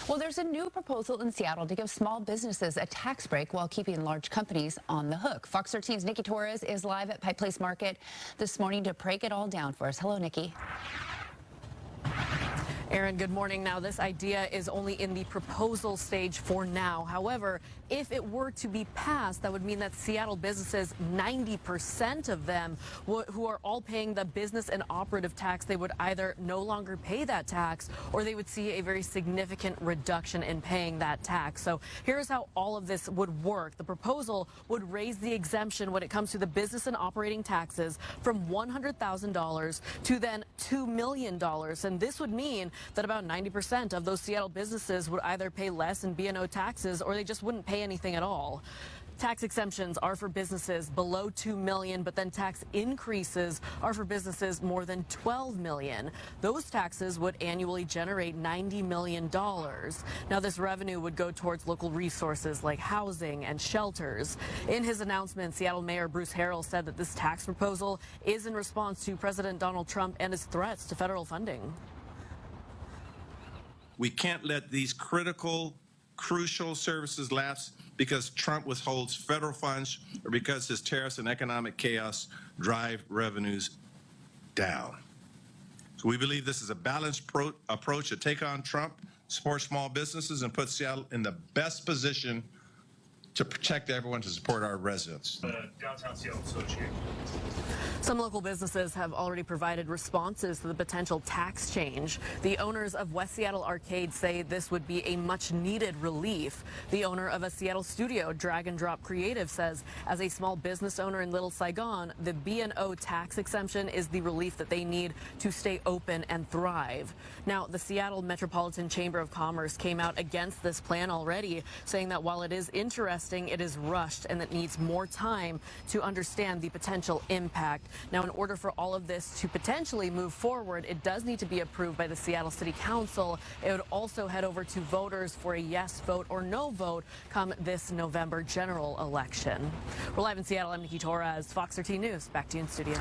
Well, there's a new proposal in Seattle to give small businesses a tax break while keeping large companies on the hook. Fox 13's Nikki Torres is live at Pike Place Market this morning to break it all down for us. Hello, Nikki. Aaron, good morning. Now, this idea is only in the proposal stage for now. However, if it were to be passed, that would mean that Seattle businesses, 90% of them who are all paying the business and operative tax, they would either no longer pay that tax or they would see a very significant reduction in paying that tax. So here's how all of this would work. The proposal would raise the exemption when it comes to the business and operating taxes from $100,000 to then $2 million. And this would mean that about 90% of those Seattle businesses would either pay less in B&O taxes or they just wouldn't pay anything at all. Tax exemptions are for businesses below $2 million, but then tax increases are for businesses more than $12 million. Those taxes would annually generate $90 million. Now, this revenue would go towards local resources like housing and shelters. In his announcement, Seattle Mayor Bruce Harrell said that this tax proposal is in response to President Donald Trump and his threats to federal funding. We can't let these crucial services lapse because Trump withholds federal funds or because his tariffs and economic chaos drive revenues down. So we believe this is a balanced approach to take on Trump, support small businesses, and put Seattle in the best position to protect everyone, to support our residents. The Downtown Seattle Association. Some local businesses have already provided responses to the potential tax change. The owners of West Seattle Arcade say this would be a much-needed relief. The owner of a Seattle studio, Drag and Drop Creative, says as a small business owner in Little Saigon, the B&O tax exemption is the relief that they need to stay open and thrive. Now, the Seattle Metropolitan Chamber of Commerce came out against this plan already, saying that while it is interesting, it is rushed and it needs more time to understand the potential impact. Now, in order for all of this to potentially move forward, it does need to be approved by the Seattle City Council. It would also head over to voters for a yes vote or no vote come this November general election. We're live in Seattle. I'm Nikki Torres, Fox 13 News. Back to you in studio.